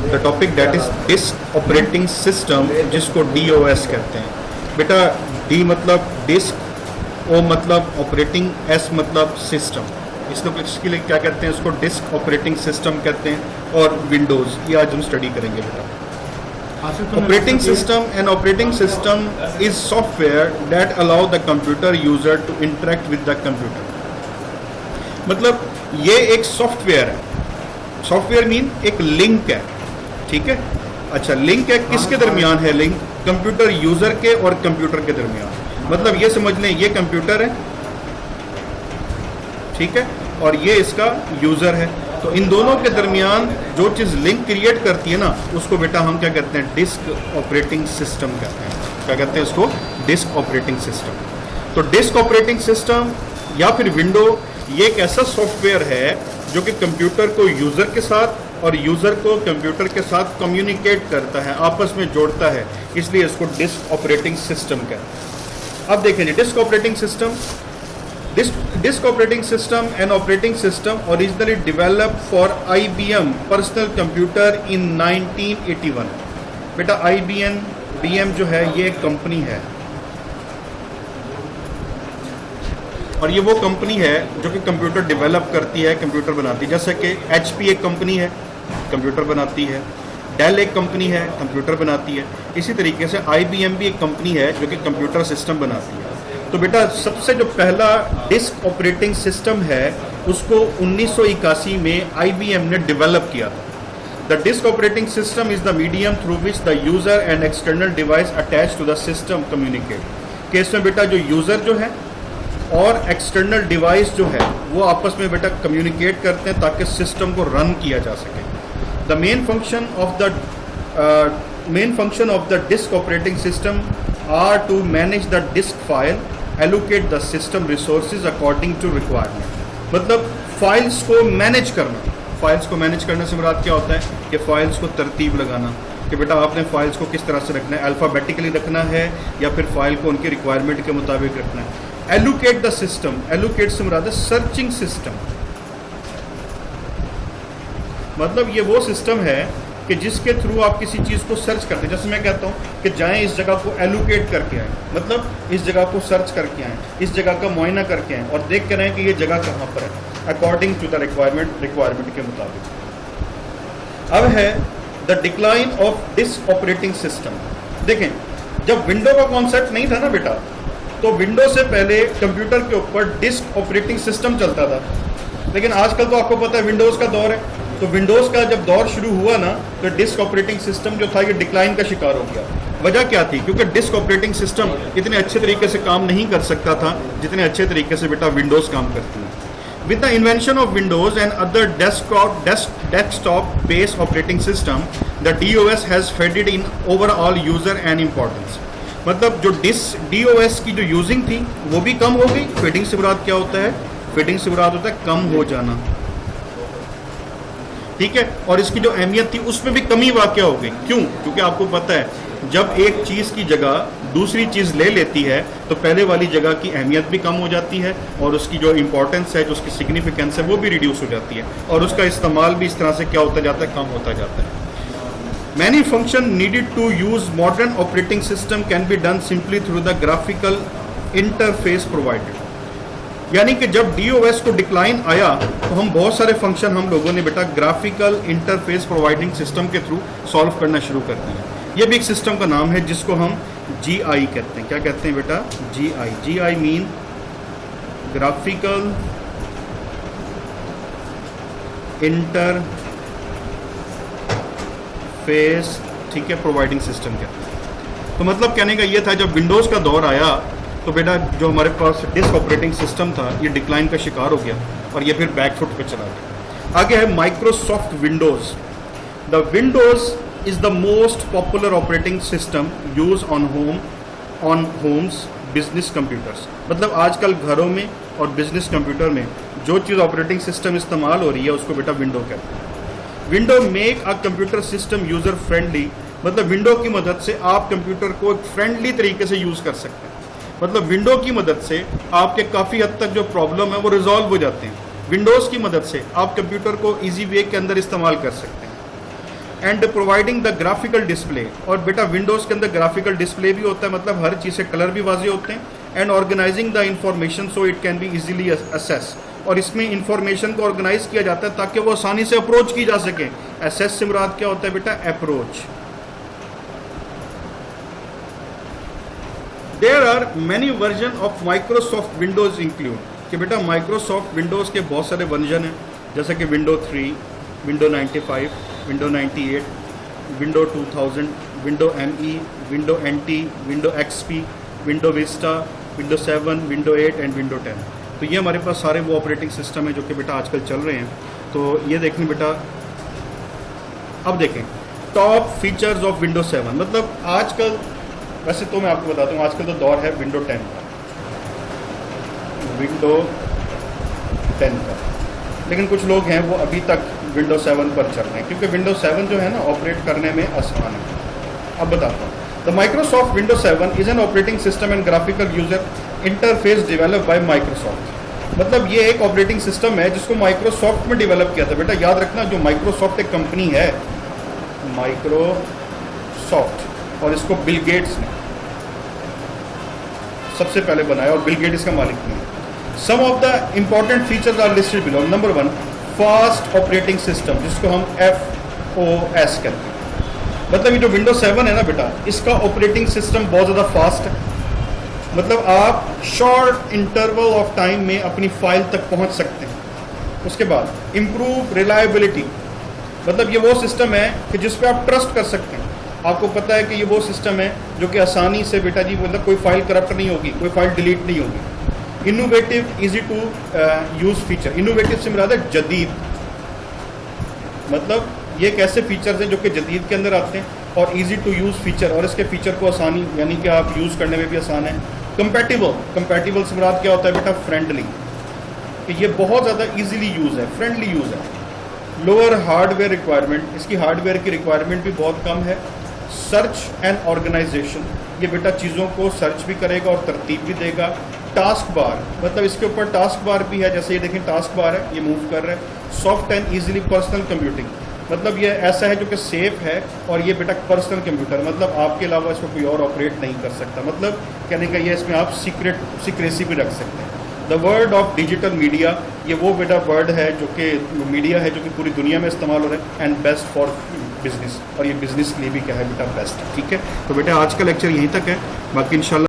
The topic that is disc operating system, जिसको DOS कहते हैं। बेटा डी मतलब डिस्क, ओ मतलब ऑपरेटिंग, एस मतलब सिस्टम। इसके लिए क्या कहते हैं, इसको डिस्क ऑपरेटिंग सिस्टम कहते हैं। और विंडोज़, ये आज हम स्टडी करेंगे बेटा। Operating system, an operating system is software that allow the computer user to interact with the computer। मतलब ये एक सॉफ्टवेयर है। सॉफ्टवेयर मीन एक लिंक है, ठीक है। अच्छा, लिंक है, किसके दरमियान है लिंक? कंप्यूटर यूजर के और कंप्यूटर के दरमियान। मतलब ये समझ लें, ये कंप्यूटर है, ठीक है, और ये इसका यूजर है। तो इन दोनों के दरमियान जो चीज़ लिंक क्रिएट करती है ना, उसको बेटा हम क्या कहते हैं? डिस्क ऑपरेटिंग सिस्टम कहते हैं। क्या कहते हैं इसको? Disc operating system. तो डिस्क ऑपरेटिंग सिस्टम या फिर विंडो, ये एक ऐसा सॉफ्टवेयर है जो कि कंप्यूटर को यूज़र के साथ और यूज़र को कंप्यूटर के साथ कम्युनिकेट करता है, आपस में जोड़ता है, इसलिए इसको डिस्क ऑपरेटिंग सिस्टम कहते हैं। अब देखें, disc operating system, Disk operating system, an operating system originally developed for IBM personal computer in 1981। बेटा IBM जो है ये एक कंपनी है, और ये वो कंपनी है जो कि कंप्यूटर डेवलप करती है, कंप्यूटर बनाती है। जैसे कि HP एक कंपनी है, कंप्यूटर बनाती है। डेल एक कंपनी है, कंप्यूटर बनाती है। इसी तरीके से IBM भी एक कंपनी है जो कि कंप्यूटर सिस्टम बनाती है। तो बेटा सबसे जो पहला डिस्क ऑपरेटिंग सिस्टम है उसको 1981 में IBM ने डेवलप किया था। The disk operating system is the medium through which the user and external device attach to the system communicate. कि इसमें बेटा जो यूजर जो है और एक्सटर्नल डिवाइस जो है वो आपस में बेटा कम्युनिकेट करते हैं ताकि सिस्टम को रन किया जा सके। The main function of the disk operating system are to manage the disk file, allocate the system resources according to requirement. मतलब फाइल्स को मैनेज करना। फाइल्स को मैनेज करने से मुराद क्या होता है? कि फाइल्स को तरतीब लगाना, कि बेटा आपने फाइल्स को किस तरह से रखना है, अल्फ़ाबेटिकली रखना है या फिर फाइल को उनकी रिक्वायरमेंट के मुताबिक रखना है। एलोकेट द सिस्टम, एलोकेट से मुराद है सर्चिंग सिस्टम। मतलब ये वो सिस्टम है कि जिसके थ्रू आप किसी चीज़ को सर्च करते हैं। जैसे मैं कहता हूँ कि जाएं इस जगह को एलोकेट करके आएँ, मतलब इस जगह को सर्च करके आएँ, इस जगह का मुआयना करके आएँ और देख कर आएँ कि ये जगह कहाँ पर है, अकॉर्डिंग टू द रिक्वायरमेंट के मुताबिक। अब है the decline of disc operating system. देखें, जब विंडो का कॉन्सेप्ट नहीं था ना बेटा, तो विंडो से पहले कंप्यूटर के ऊपर डिस्क ऑपरेटिंग सिस्टम चलता था। लेकिन आजकल तो आपको पता है विंडोज़ का दौर है। तो विंडोज़ का जब दौर शुरू हुआ ना, तो डिस्क ऑपरेटिंग सिस्टम जो था ये डिक्लाइन का शिकार हो गया। वजह क्या थी? क्योंकि डिस्क ऑपरेटिंग सिस्टम इतने अच्छे तरीके से काम नहीं कर सकता था जितने अच्छे तरीके से बेटा विंडोज़ काम करती है। With the invention of Windows and other desktop based operating system, the DOS has faded in overall user and importance. मतलब जो DOS की जो यूजिंग थी वो भी कम हो गई। फेडिंग से मुराद क्या होता है? फेडिंग से मुराद होता है कम हो जाना, ठीक है। और इसकी जो अहमियत थी उसमें भी कमी वाक़या हो गई। क्यों? क्योंकि आपको पता है जब एक चीज़ की जगह दूसरी चीज़ ले लेती है तो पहले वाली जगह की अहमियत भी कम हो जाती है और उसकी जो इंपॉर्टेंस है, जो उसकी सिग्निफिकेंस है, वो भी रिड्यूस हो जाती है और उसका इस्तेमाल भी इस तरह से क्या होता जाता है? कम होता जाता है। Many function needed to use modern operating system can be done simply through the graphical interface provided. यानी कि जब DOS को डिक्लाइन आया तो हम बहुत सारे फंक्शन हम लोगों ने बेटा ग्राफिकल इंटरफेस प्रोवाइडिंग सिस्टम के थ्रू सॉल्व करना शुरू कर दिया। ये भी एक सिस्टम का नाम है जिसको हम GI कहते हैं। क्या कहते हैं बेटा? GI मीन ग्राफिकल इंटरफेस, ठीक है, प्रोवाइडिंग सिस्टम कहते हैं। तो मतलब कहने का ये था जब विंडोज़ का दौर आया तो बेटा जो हमारे पास डिस्क ऑपरेटिंग सिस्टम था ये डिक्लाइन का शिकार हो गया और ये फिर बैकफुट पे चला गया। आगे है Microsoft Windows. The Windows is the most popular operating system use on homes business computers. मतलब आजकल घरों में और बिजनेस कंप्यूटर में जो चीज़ ऑपरेटिंग सिस्टम इस्तेमाल हो रही है उसको बेटा विंडो कहते हैं। Window make a computer system user friendly. मतलब विंडो की मदद से आप कंप्यूटर को एक फ्रेंडली तरीके से यूज़ कर सकते हैं। मतलब विंडो की मदद से आपके काफ़ी हद तक जो प्रॉब्लम है वो रिजॉल्व हो जाते हैं। विंडोज़ की मदद से आप कंप्यूटर को इजी वे के अंदर इस्तेमाल कर सकते हैं। And providing the graphical display. और बेटा विंडोज़ के अंदर ग्राफिकल डिस्प्ले भी होता है, मतलब हर चीज़ से कलर भी वाजे होते हैं। And organizing the information so it can be easily access. और इसमें इंफॉर्मेशन को ऑर्गेनाइज किया जाता है ताकि वो आसानी से अप्रोच की जा सके। असेस से मुराद क्या होता है बेटा? Approach. There are many version of Microsoft Windows include, कि बेटा माइक्रोसॉफ्ट विंडोज़ के बहुत सारे वर्जन हैं, जैसे कि window 3, window 95, window 98, window 2000, window ME, window NT, window XP, window Vista, window 7, window 8 and window 10। तो ये हमारे पास सारे वो ऑपरेटिंग सिस्टम है जो कि बेटा आजकल चल रहे हैं। तो ये देखें बेटा, अब देखें टॉप फीचर्स ऑफ विंडो 7। मतलब आजकल, वैसे तो मैं आपको बताता हूँ, आजकल तो दौर है विंडो 10 का, विंडो 10 का, लेकिन कुछ लोग हैं वो अभी तक विंडो 7 पर चल रहे हैं, क्योंकि विंडो 7 जो है ना ऑपरेट करने में आसान है। अब बताता हूँ। The Microsoft window 7 is an operating system and graphical user interface develop by Microsoft. मतलब ये एक ऑपरेटिंग सिस्टम है जिसको माइक्रोसॉफ्ट में डेवलप किया था। बेटा याद रखना, जो माइक्रोसॉफ्ट एक कंपनी है, माइक्रोसॉफ्ट, और इसको बिल गेट्स ने सबसे पहले बनाया, और बिल गेट इसका मालिक नहीं है। Some of the important features are listed below. Number 1, fast operating system, जिसको हम FOS कहते हैं। मतलब ये जो विंडो 7 है ना बेटा, इसका ऑपरेटिंग सिस्टम बहुत ज़्यादा फास्ट है। मतलब आप शॉर्ट इंटरवल ऑफ टाइम में अपनी फाइल तक पहुंच सकते हैं। उसके बाद इम्प्रूव रिलायबिलिटी, मतलब ये वो सिस्टम है कि जिस पे आप ट्रस्ट कर सकते हैं। आपको पता है कि ये वो सिस्टम है जो कि आसानी से बेटा जी, मतलब कोई फाइल करप्ट नहीं होगी, कोई फाइल डिलीट नहीं होगी। Innovative, easy to use feature. Innovative से मुराद है जदीद, मतलब ये एक ऐसे फीचर्स हैं जो कि जदीद के अंदर आते हैं, और इजी टू यूज़ फीचर, और इसके फीचर को आसानी, यानी कि आप यूज़ करने में भी आसान है। कंपैटिबल, कंपैटिबल से मुराद क्या होता है बेटा? फ्रेंडली, कि ये बहुत ज़्यादा इजीली यूज़ है, फ्रेंडली यूज़ है। लोअर हार्डवेयर रिक्वायरमेंट, इसकी हार्डवेयर की रिक्वायरमेंट भी बहुत कम है। सर्च एंड ऑर्गेनाइजेशन, ये बेटा चीज़ों को सर्च भी करेगा और तरतीब भी देगा। टास्क बार, मतलब इसके ऊपर टास्क बार भी है, जैसे ये देखें टास्क बार है, ये मूव कर रहा है। Soft and easily personal computing, मतलब ये ऐसा है जो कि सेफ है, और ये बेटा पर्सनल कंप्यूटर, मतलब आपके अलावा इसको कोई और ऑपरेट नहीं कर सकता। मतलब कहने का ये, इसमें आप सीक्रेसी भी रख सकते हैं। The word of digital media, ये वो बेटा वर्ड है जो कि मीडिया है जो कि पूरी दुनिया में इस्तेमाल हो रहा है। एंड बेस्ट फॉर बिजनेस, और ये बिजनेस के लिए भी क्या है बेटा? बेस्ट। ठीक है, तो बेटा आज का लेक्चर यहीं तक है, बाकी इंशाल्लाह